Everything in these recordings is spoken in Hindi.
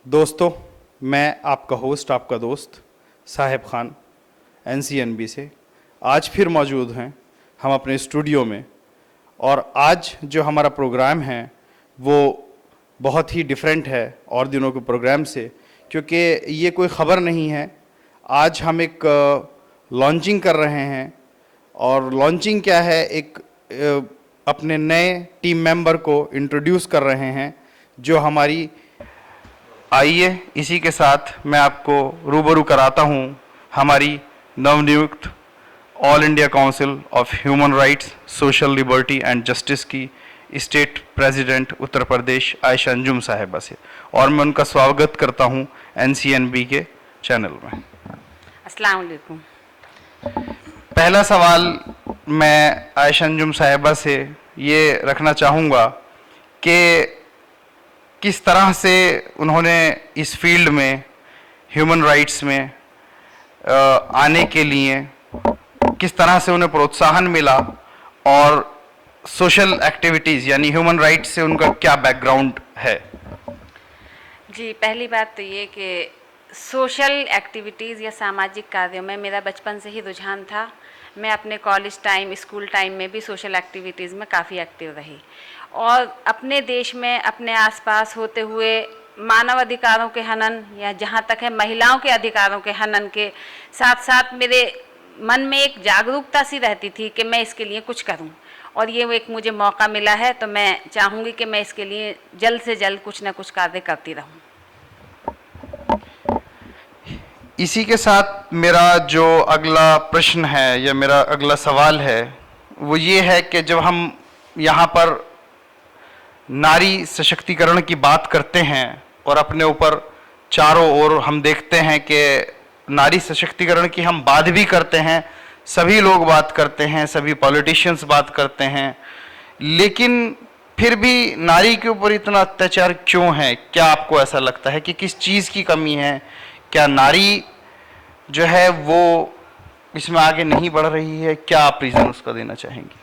दोस्तों, मैं आपका होस्ट, आपका दोस्त साहिब खान एनसीएनबी से आज फिर मौजूद हैं हम अपने स्टूडियो में। और आज जो हमारा प्रोग्राम है वो बहुत ही डिफरेंट है और दिनों के प्रोग्राम से, क्योंकि ये कोई ख़बर नहीं है। आज हम एक लॉन्चिंग कर रहे हैं। और लॉन्चिंग क्या है, एक अपने नए टीम मेंबर को इंट्रोड्यूस कर रहे हैं जो हमारी, आइए इसी के साथ मैं आपको रूबरू कराता हूं हमारी नवनियुक्त all India council of human rights, social liberty and justice की स्टेट प्रेसिडेंट उत्तर प्रदेश आयशा अंजुम साहिबा से। और मैं उनका स्वागत करता हूं एनसीएनबी के चैनल में। अस्सलाम वालेकुम। पहला सवाल मैं आयशा अंजुम साहिबा से ये रखना चाहूँगा कि किस तरह से उन्होंने इस फील्ड में, ह्यूमन राइट्स में आने के लिए किस तरह से उन्हें प्रोत्साहन मिला, और सोशल एक्टिविटीज़ यानी ह्यूमन राइट्स से उनका क्या बैकग्राउंड है। जी, पहली बात तो ये कि सोशल एक्टिविटीज़ या सामाजिक कार्यों में मेरा बचपन से ही रुझान था। मैं अपने कॉलेज टाइम, स्कूल टाइम में भी सोशल एक्टिविटीज़ में काफ़ी एक्टिव रही और अपने देश में अपने आसपास होते हुए मानव अधिकारों के हनन या जहाँ तक है महिलाओं के अधिकारों के हनन के साथ साथ मेरे मन में एक जागरूकता सी रहती थी कि मैं इसके लिए कुछ करूं। और ये एक मुझे मौका मिला है तो मैं चाहूँगी कि मैं इसके लिए जल्द से जल्द कुछ ना कुछ कार्य करती रहूं। इसी के साथ मेरा जो अगला प्रश्न है या मेरा अगला सवाल है वो ये है कि जब हम यहाँ पर नारी सशक्तिकरण की बात करते हैं और अपने ऊपर चारों ओर हम देखते हैं कि नारी सशक्तिकरण की हम बात भी करते हैं, सभी लोग बात करते हैं, सभी पॉलिटिशियंस बात करते हैं, लेकिन फिर भी नारी के ऊपर इतना अत्याचार क्यों है? क्या आपको ऐसा लगता है कि किस चीज़ की कमी है? क्या नारी जो है वो इसमें आगे नहीं बढ़ रही है? क्या आप रीज़न उसका देना चाहेंगी?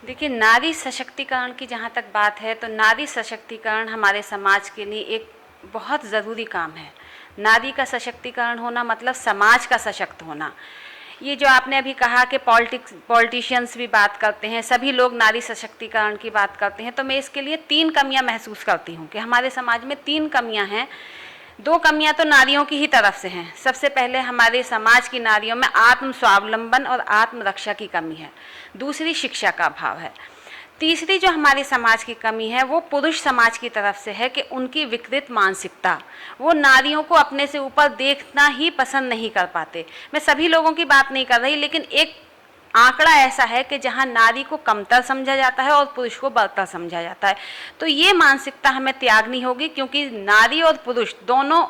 देखिए, नारी सशक्तिकरण की जहाँ तक बात है तो नारी सशक्तिकरण हमारे समाज के लिए एक बहुत ज़रूरी काम है। नारी का सशक्तिकरण होना मतलब समाज का सशक्त होना। ये जो आपने अभी कहा कि पॉलिटिशियंस भी बात करते हैं, सभी लोग नारी सशक्तिकरण की बात करते हैं, तो मैं इसके लिए 3 कमियां महसूस करती हूँ कि हमारे समाज में 3 कमियां हैं। 2 कमियां तो नारियों की ही तरफ से हैं। सबसे पहले हमारे समाज की नारियों में आत्म स्वावलंबन और आत्मरक्षा की कमी है। दूसरी शिक्षा का अभाव है। तीसरी जो हमारे समाज की कमी है वो पुरुष समाज की तरफ से है कि उनकी विकृत मानसिकता, वो नारियों को अपने से ऊपर देखना ही पसंद नहीं कर पाते। मैं सभी लोगों की बात नहीं कर रही, लेकिन एक आंकड़ा ऐसा है कि जहां नारी को कमतर समझा जाता है और पुरुष को बड़तर समझा जाता है। तो ये मानसिकता हमें त्यागनी होगी, क्योंकि नारी और पुरुष दोनों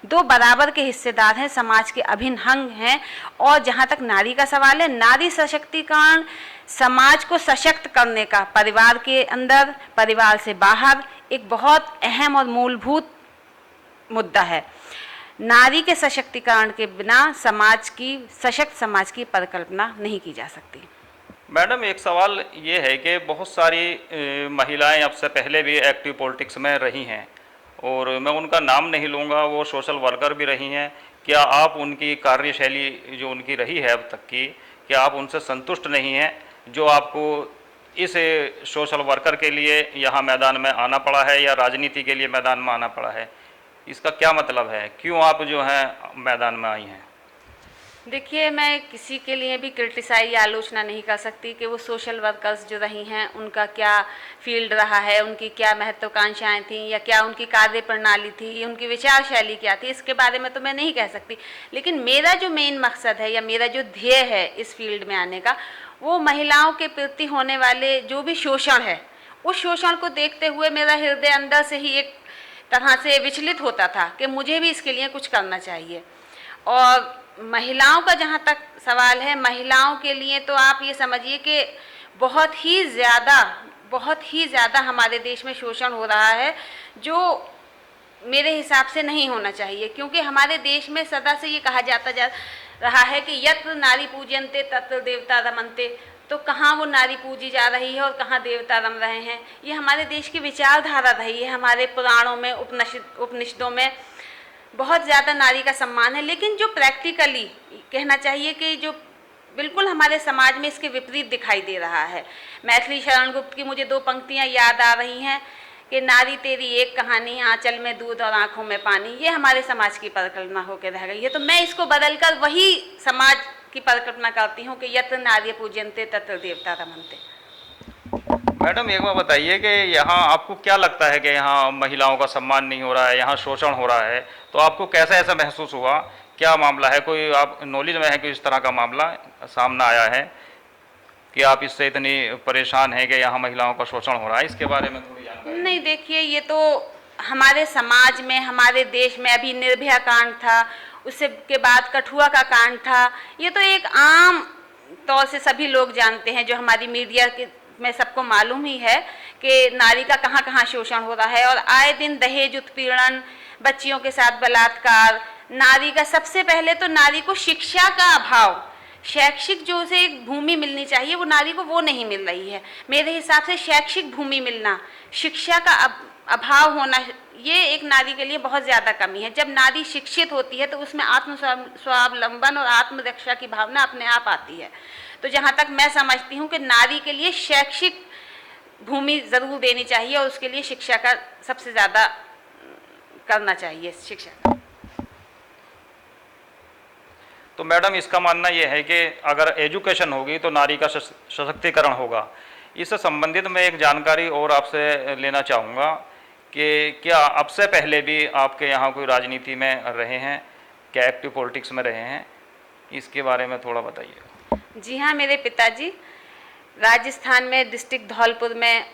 2 बराबर के हिस्सेदार हैं, समाज के अभिन्न अंग हैं। और जहाँ तक नारी का सवाल है, नारी सशक्तिकरण समाज को सशक्त करने का परिवार के अंदर, परिवार से बाहर एक बहुत अहम और मूलभूत मुद्दा है। नारी के सशक्तिकरण के बिना समाज की, सशक्त समाज की परिकल्पना नहीं की जा सकती। मैडम, एक सवाल ये है कि बहुत सारी महिलाएं अब से पहले भी एक्टिव पॉलिटिक्स में रही हैं और मैं उनका नाम नहीं लूँगा, वो सोशल वर्कर भी रही हैं। क्या आप उनकी कार्यशैली जो उनकी रही है अब तक की, क्या आप उनसे संतुष्ट नहीं हैं जो आपको इस सोशल वर्कर के लिए यहाँ मैदान में आना पड़ा है या राजनीति के लिए मैदान में आना पड़ा है? इसका क्या मतलब है? क्यों आप जो हैं मैदान में आई हैं? देखिए, मैं किसी के लिए भी क्रिटिसाइज या आलोचना नहीं कर सकती कि वो सोशल वर्कर्स जो रही हैं उनका क्या फील्ड रहा है, उनकी क्या महत्वाकांक्षाएं थीं या क्या उनकी कार्य प्रणाली थी, उनकी विचार शैली क्या थी, इसके बारे में तो मैं नहीं कह सकती। लेकिन मेरा जो मेन मकसद है या मेरा जो ध्येय है इस फील्ड में आने का, वो महिलाओं के प्रति होने वाले जो भी शोषण है, उस शोषण को देखते हुए मेरा हृदय अंदर से ही एक तरह से विचलित होता था कि मुझे भी इसके लिए कुछ करना चाहिए। और महिलाओं का जहाँ तक सवाल है, महिलाओं के लिए तो आप ये समझिए कि बहुत ही ज़्यादा हमारे देश में शोषण हो रहा है, जो मेरे हिसाब से नहीं होना चाहिए। क्योंकि हमारे देश में सदा से ये कहा जाता जा रहा है कि यत्र नारी पूजन्ते तत्र देवता रमन्ते। तो कहाँ वो नारी पूजी जा रही है और कहाँ देवता रम रहे हैं? ये हमारे देश की विचारधारा रही है। हमारे पुराणों में, उपनिषदों में बहुत ज़्यादा नारी का सम्मान है, लेकिन जो प्रैक्टिकली कहना चाहिए कि जो बिल्कुल हमारे समाज में इसके विपरीत दिखाई दे रहा है। मैथिली शरण गुप्त की मुझे 2 पंक्तियाँ याद आ रही हैं कि नारी तेरी एक कहानी, आंचल में दूध और आंखों में पानी। ये हमारे समाज की परिकल्पना होकर रह गई है, तो मैं इसको बदलकर वही समाज की परिकल्पना करती हूँ कि यत्र नार्य पूज्यन्ते तत्र देवता रमन्ते। मैडम एक बार बताइए कि यहाँ आपको क्या लगता है कि यहाँ महिलाओं का सम्मान नहीं हो रहा है, यहाँ शोषण हो रहा है, तो आपको कैसा ऐसा महसूस हुआ? क्या मामला है? कोई आप नॉलेज में है कि इस तरह का मामला सामने आया है कि आप इससे इतनी परेशान हैं कि यहाँ महिलाओं का शोषण हो रहा है? इसके बारे में थोड़ी जानकारी। नहीं, देखिए, ये तो हमारे समाज में, हमारे देश में अभी निर्भया कांड था, उससे के बाद कठुआ का कांड था। ये तो एक आम तौर से सभी लोग जानते हैं, जो हमारी मीडिया के में सबको मालूम ही है कि नारी का कहाँ कहाँ शोषण हो रहा है। और आए दिन दहेज उत्पीड़न, बच्चियों के साथ बलात्कार, नारी का सबसे पहले तो नारी को शिक्षा का अभाव, शैक्षिक जो उसे एक भूमि मिलनी चाहिए वो नारी को वो नहीं मिल रही है। मेरे हिसाब से शैक्षिक भूमि मिलना, शिक्षा का अभाव होना, ये एक नारी के लिए बहुत ज़्यादा कमी है। जब नारी शिक्षित होती है तो उसमें आत्म स्वावलंबन और आत्मरक्षा की भावना अपने आप आती है। तो जहाँ तक मैं समझती हूँ कि नारी के लिए शैक्षिक भूमि ज़रूर देनी चाहिए और उसके लिए शिक्षा का सबसे ज़्यादा करना चाहिए, शिक्षा का। तो मैडम इसका मानना यह है कि अगर एजुकेशन होगी तो नारी का सशक्तिकरण होगा। इससे संबंधित मैं एक जानकारी और आपसे लेना चाहूँगा कि क्या अब से पहले भी आपके यहाँ कोई राजनीति में रहे हैं, क्या एक्टिव पॉलिटिक्स में रहे हैं? इसके बारे में थोड़ा बताइए। जी हाँ, मेरे पिताजी राजस्थान में डिस्ट्रिक्ट धौलपुर में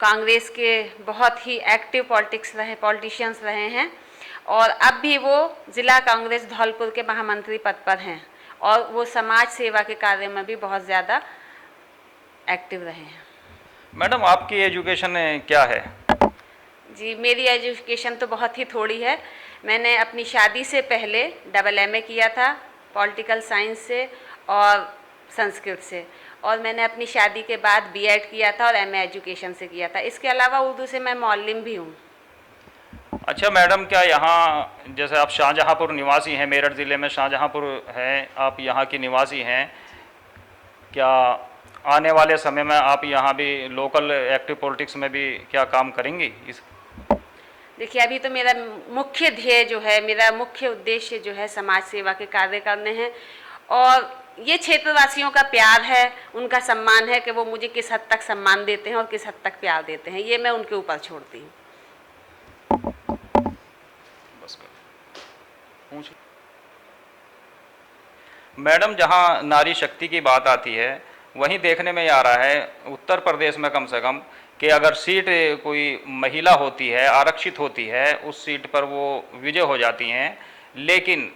कांग्रेस के बहुत ही एक्टिव पॉलिटिशियंस रहे हैं और अब भी वो ज़िला कांग्रेस धौलपुर के महामंत्री पद पर हैं और वो समाज सेवा के कार्य में भी बहुत ज़्यादा एक्टिव रहे हैं। मैडम आपकी एजुकेशन क्या है? जी, मेरी एजुकेशन तो बहुत ही थोड़ी है। मैंने अपनी शादी से पहले MA किया था पॉलिटिकल साइंस से और संस्कृत से, और मैंने अपनी शादी के बाद B.Ed किया था और MA एजुकेशन से किया था। इसके अलावा उर्दू से मैं मौलिम भी हूँ। अच्छा मैडम, क्या यहाँ जैसे आप शाहजहाँपुर निवासी हैं, मेरठ ज़िले में शाहजहाँपुर है, आप यहाँ की निवासी हैं, क्या आने वाले समय में आप यहाँ भी लोकल एक्टिव पॉलिटिक्स में भी क्या काम करेंगी? देखिए, अभी तो मेरा मुख्य ध्येय जो है, मेरा मुख्य उद्देश्य जो है समाज सेवा के कार्य करने हैं और ये क्षेत्रवासियों का प्यार है, उनका सम्मान है कि वो मुझे किस हद तक सम्मान देते हैं और किस हद तक प्यार देते हैं, ये मैं उनके ऊपर छोड़ती हूँ। मैडम, जहाँ नारी शक्ति की बात आती है वहीं देखने में आ रहा है उत्तर प्रदेश में कम से कम कि अगर सीट कोई महिला होती है, आरक्षित होती है, उस सीट पर वो विजय हो जाती हैं, लेकिन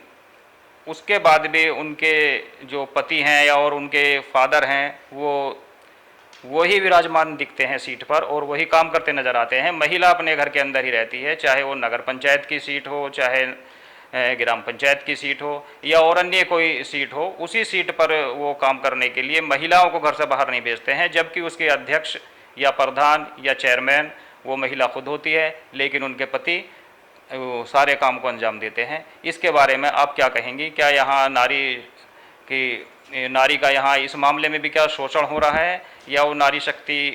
उसके बाद भी उनके जो पति हैं या और उनके फादर हैं वो ही विराजमान दिखते हैं सीट पर और वही काम करते नज़र आते हैं। महिला अपने घर के अंदर ही रहती है, चाहे वो नगर पंचायत की सीट हो, चाहे ग्राम पंचायत की सीट हो या और अन्य कोई सीट हो, उसी सीट पर वो काम करने के लिए महिलाओं को घर से बाहर नहीं भेजते हैं, जबकि उसके अध्यक्ष या प्रधान या चेयरमैन वो महिला खुद होती है, लेकिन उनके पति सारे काम को अंजाम देते हैं। इसके बारे में आप क्या कहेंगी? क्या यहाँ नारी का यहाँ इस मामले में भी क्या शोषण हो रहा है या वो नारी शक्ति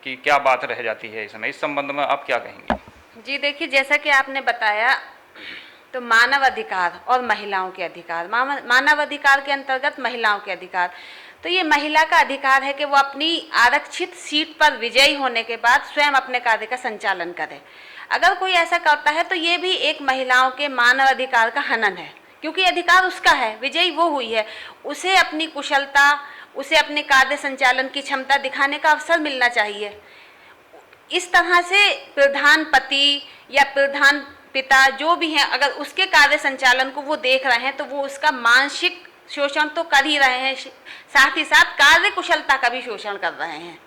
की क्या बात रह जाती है इसमें? इस संबंध में आप क्या कहेंगी? जी देखिए, जैसा कि आपने बताया तो मानव अधिकार और महिलाओं के अधिकार, मानव अधिकार के अंतर्गत महिलाओं के अधिकार, तो ये महिला का अधिकार है कि वो अपनी आरक्षित सीट पर विजयी होने के बाद स्वयं अपने कार्य का संचालन करे। अगर कोई ऐसा करता है तो ये भी एक महिलाओं के मानव अधिकार का हनन है, क्योंकि अधिकार उसका है, विजयी वो हुई है, उसे अपनी कुशलता, उसे अपने कार्य संचालन की क्षमता दिखाने का अवसर मिलना चाहिए। इस तरह से प्रधान पति या प्रधान पिता जो भी हैं, अगर उसके कार्य संचालन को वो देख रहे हैं तो वो उसका मानसिक शोषण तो कर ही रहे हैं, साथ ही साथ कार्य कुशलता का भी शोषण कर रहे हैं,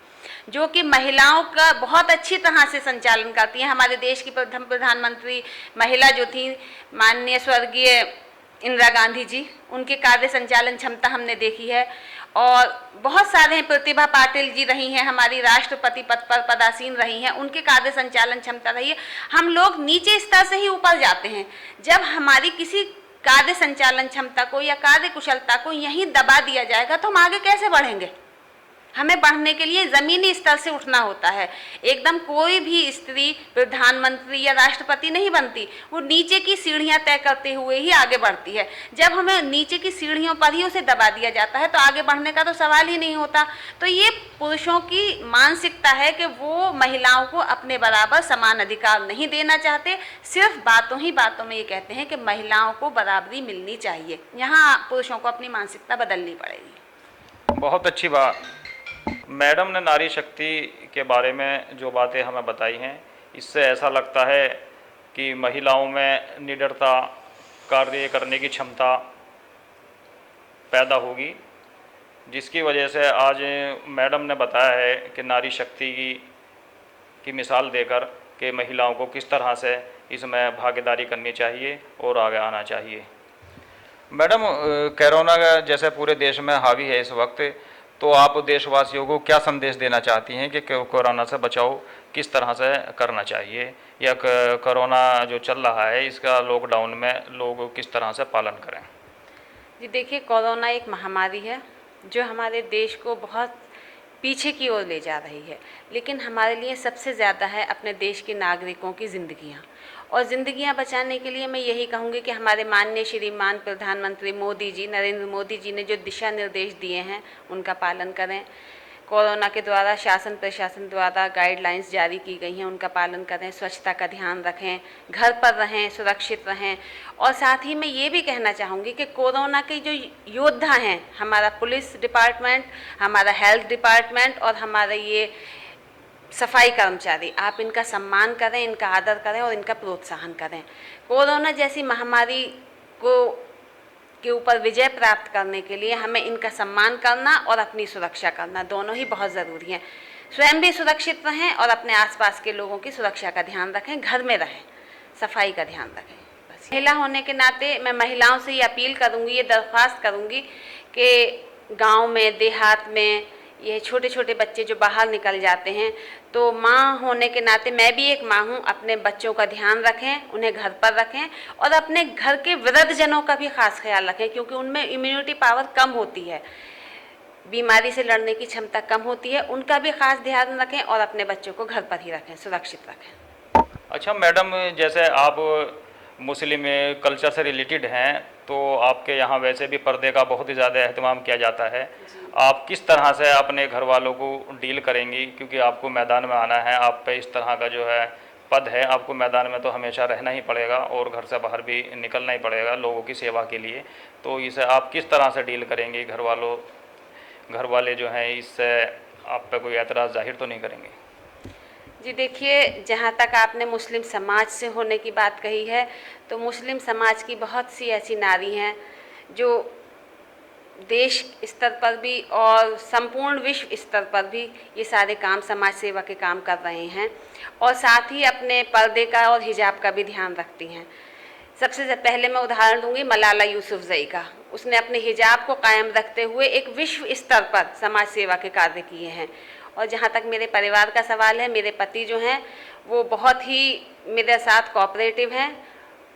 जो कि महिलाओं का बहुत अच्छी तरह से संचालन करती हैं। हमारे देश की प्रथम प्रधानमंत्री महिला जो थी, माननीय स्वर्गीय इंदिरा गांधी जी, उनके कार्य संचालन क्षमता हमने देखी है और बहुत सारे हैं, प्रतिभा पाटिल जी रही हैं, हमारी राष्ट्रपति पद पर पदासीन रही हैं, उनके कार्य संचालन क्षमता रही है। हम लोग नीचे स्तर से ही ऊपर जाते हैं। जब हमारी किसी कार्य संचालन क्षमता को या कार्य कुशलता को यहीं दबा दिया जाएगा तो हम आगे कैसे बढ़ेंगे? हमें बढ़ने के लिए ज़मीनी स्तर से उठना होता है। एकदम कोई भी स्त्री प्रधानमंत्री या राष्ट्रपति नहीं बनती, वो नीचे की सीढ़ियां तय करते हुए ही आगे बढ़ती है। जब हमें नीचे की सीढ़ियों पर ही उसे दबा दिया जाता है तो आगे बढ़ने का तो सवाल ही नहीं होता। तो ये पुरुषों की मानसिकता है कि वो महिलाओं को अपने बराबर समान अधिकार नहीं देना चाहते, सिर्फ बातों ही बातों में ये कहते हैं कि महिलाओं को बराबरी मिलनी चाहिए। यहाँ पुरुषों को अपनी मानसिकता बदलनी पड़ेगी। बहुत अच्छी बात। मैडम ने नारी शक्ति के बारे में जो बातें हमें बताई हैं, इससे ऐसा लगता है कि महिलाओं में निडरता, कार्य करने की क्षमता पैदा होगी, जिसकी वजह से आज मैडम ने बताया है कि नारी शक्ति की मिसाल देकर कि महिलाओं को किस तरह से इसमें भागीदारी करनी चाहिए और आगे आना चाहिए। मैडम, कोरोना जैसे पूरे देश में हावी है इस वक्त, तो आप देशवासियों को क्या संदेश देना चाहती हैं कि कोरोना से बचाव किस तरह से करना चाहिए, या कोरोना जो चल रहा है इसका लॉकडाउन में लोग किस तरह से पालन करें? जी देखिए, कोरोना एक महामारी है जो हमारे देश को बहुत पीछे की ओर ले जा रही है, लेकिन हमारे लिए सबसे ज़्यादा है अपने देश के नागरिकों की ज़िंदगियाँ। और ज़िंदगियाँ बचाने के लिए मैं यही कहूँगी कि हमारे माननीय श्रीमान प्रधानमंत्री मोदी जी, नरेंद्र मोदी जी ने जो दिशा निर्देश दिए हैं उनका पालन करें। कोरोना के द्वारा शासन प्रशासन द्वारा गाइडलाइंस जारी की गई हैं, उनका पालन करें, स्वच्छता का ध्यान रखें, घर पर रहें, सुरक्षित रहें। और साथ ही मैं ये भी कहना चाहूँगी कि कोरोना के जो योद्धा हैं, हमारा पुलिस डिपार्टमेंट, हमारा हेल्थ डिपार्टमेंट और हमारा ये सफाई कर्मचारी, आप इनका सम्मान करें, इनका आदर करें और इनका प्रोत्साहन करें। कोरोना जैसी महामारी के ऊपर विजय प्राप्त करने के लिए हमें इनका सम्मान करना और अपनी सुरक्षा करना दोनों ही बहुत ज़रूरी हैं। स्वयं भी सुरक्षित रहें और अपने आसपास के लोगों की सुरक्षा का ध्यान रखें, घर में रहें, सफाई का ध्यान रखें। बस महिला होने के नाते मैं महिलाओं से ये अपील करूँगी, ये दरख्वास्त करूँगी कि गाँव में, देहात में ये छोटे छोटे बच्चे जो बाहर निकल जाते हैं, तो माँ होने के नाते मैं भी एक माँ हूँ, अपने बच्चों का ध्यान रखें, उन्हें घर पर रखें और अपने घर के वृद्धजनों का भी खास ख्याल रखें, क्योंकि उनमें इम्यूनिटी पावर कम होती है, बीमारी से लड़ने की क्षमता कम होती है। उनका भी खास ध्यान रखें और अपने बच्चों को घर पर ही रखें, सुरक्षित रखें। अच्छा मैडम, जैसे आप मुस्लिम कल्चर से रिलेटेड हैं, तो आपके यहाँ वैसे भी पर्दे का बहुत ही ज़्यादा अहतमाम किया जाता है। आप किस तरह से अपने घर वालों को डील करेंगी, क्योंकि आपको मैदान में आना है, आप पे इस तरह का जो है पद है, आपको मैदान में तो हमेशा रहना ही पड़ेगा और घर से बाहर भी निकलना ही पड़ेगा लोगों की सेवा के लिए। तो इसे आप किस तरह से डील करेंगे? घर वाले जो हैं इससे आप पे कोई एतराज़ जाहिर तो नहीं करेंगे? जी देखिए, जहाँ तक आपने मुस्लिम समाज से होने की बात कही है, तो मुस्लिम समाज की बहुत सी ऐसी नारी हैं जो देश स्तर पर भी और संपूर्ण विश्व स्तर पर भी ये सारे काम, समाज सेवा के काम कर रहे हैं और साथ ही अपने पर्दे का और हिजाब का भी ध्यान रखती हैं। सबसे पहले मैं उदाहरण दूंगी मलाला यूसुफजई का। उसने अपने हिजाब को कायम रखते हुए एक विश्व स्तर पर समाज सेवा के कार्य किए हैं। और जहाँ तक मेरे परिवार का सवाल है, मेरे पति जो हैं वो बहुत ही मेरे साथ कोऑपरेटिव हैं।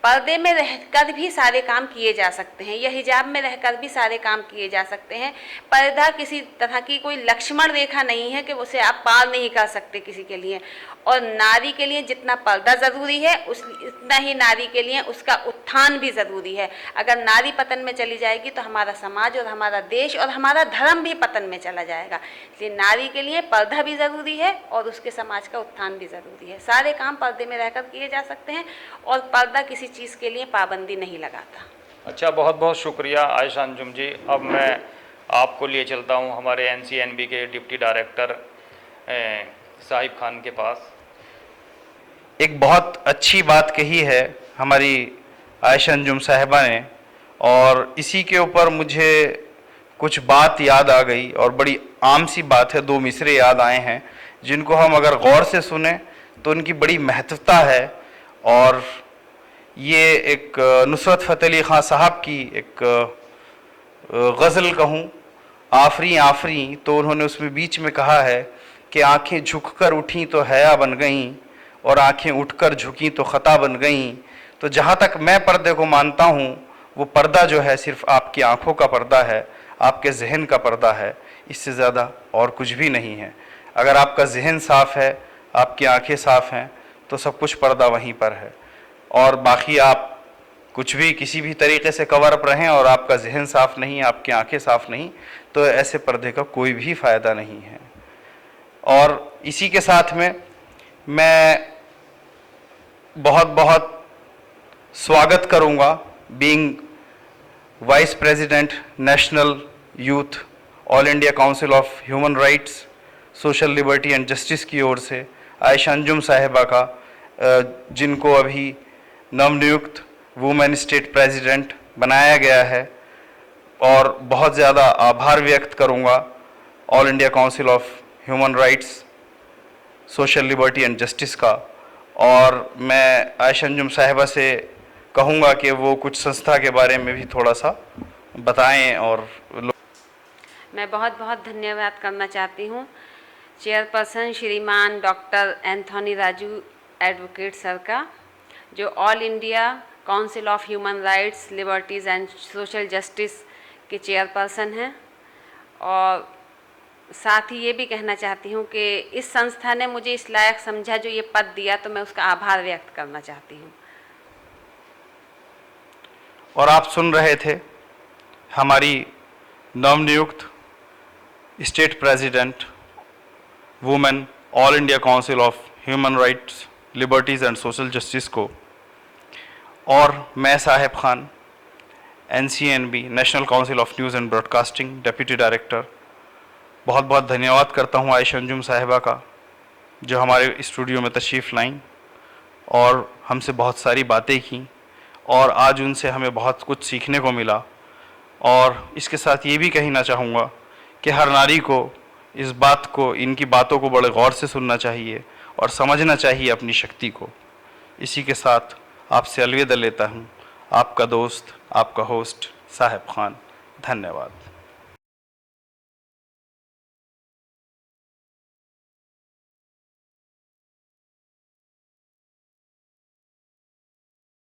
पर्दे में रहकर भी सारे काम किए जा सकते हैं या हिजाब में रहकर भी सारे काम किए जा सकते हैं। पर्दा किसी तरह की कोई लक्ष्मण रेखा नहीं है कि उसे आप पार नहीं कर सकते किसी के लिए। और नारी के लिए जितना पर्दा ज़रूरी है उतना ही नारी के लिए उसका उत्थान भी ज़रूरी है। अगर नारी पतन में चली जाएगी तो हमारा समाज और हमारा देश और हमारा धर्म भी पतन में चला जाएगा। इसलिए नारी के लिए पर्दा भी ज़रूरी है और उसके समाज का उत्थान भी ज़रूरी है। सारे काम पर्दे में रहकर किए जा सकते हैं और पर्दा किसी चीज़ के लिए पाबंदी नहीं लगाता। अच्छा, बहुत बहुत शुक्रिया आयशा अंजुम जी। अब मैं आपको लिए चलता हूँ हमारे NCNB के डिप्टी डायरेक्टर साहिब खान के पास। एक बहुत अच्छी बात कही है हमारी आयशा अंजुम साहिबा ने, और इसी के ऊपर मुझे कुछ बात याद आ गई और बड़ी आम सी बात है, दो मिसरे याद आए हैं जिनको हम अगर गौर से सुने तो उनकी बड़ी महत्वता है। और ये एक नुसरत फ़तेह अली ख़ान साहब की एक गज़ल कहूँ आफरी आफरी, तो उन्होंने उसमें बीच में कहा है कि आंखें झुककर उठी तो हया बन गईं और आंखें उठकर झुकी तो ख़ता बन गईं। तो जहाँ तक मैं पर्दे को मानता हूँ, वो पर्दा जो है सिर्फ आपकी आंखों का पर्दा है, आपके जहन का पर्दा है, इससे ज़्यादा और कुछ भी नहीं है। अगर आपका जहन साफ़ है, आपकी आंखें साफ़ हैं, तो सब कुछ पर्दा वहीं पर है। और बाकी आप कुछ भी किसी भी तरीके से कवर अप रहें और आपका जहन साफ़ नहीं, आपकी आंखें साफ़ नहीं, तो ऐसे पर्दे का कोई भी फ़ायदा नहीं है। और इसी के साथ में मैं बहुत बहुत स्वागत करूंगा being vice president national youth all India council of human rights social liberty and justice की ओर से आयशा अंजुम साहिबा का, जिनको अभी नवनियुक्त वुमेन स्टेट प्रेसिडेंट बनाया गया है। और बहुत ज़्यादा आभार व्यक्त करूंगा all India council of human rights social liberty and justice का। और मैं आयशा अंजुम साहिबा से कहूँगा कि वो कुछ संस्था के बारे में भी थोड़ा सा बताएं। और मैं बहुत बहुत धन्यवाद करना चाहती हूँ चेयरपर्सन श्रीमान doctor Anthony Raju advocate sir का, जो all India council of human rights liberties and social justice के चेयरपर्सन हैं। और साथ ही ये भी कहना चाहती हूँ कि इस संस्था ने मुझे इस लायक समझा जो ये पद दिया, तो मैं उसका आभार व्यक्त करना चाहती हूँ। और आप सुन रहे थे हमारी नवनियुक्त state president women all India council of human rights liberties and social justice को। और मैं Sahib Khan NCNB national council of news and broadcasting deputy director बहुत बहुत धन्यवाद करता हूँ आयशा अंजुम साहिबा का, जो हमारे स्टूडियो में तशरीफ़ लाईं और हमसे बहुत सारी बातें की, और आज उनसे हमें बहुत कुछ सीखने को मिला। और इसके साथ ये भी कहना चाहूँगा कि हर नारी को इस बात को, इनकी बातों को बड़े गौर से सुनना चाहिए और समझना चाहिए अपनी शक्ति को। इसी के साथ आपसे अलविदा लेता हूँ, आपका दोस्त, आपका होस्ट साहिब खान। धन्यवाद।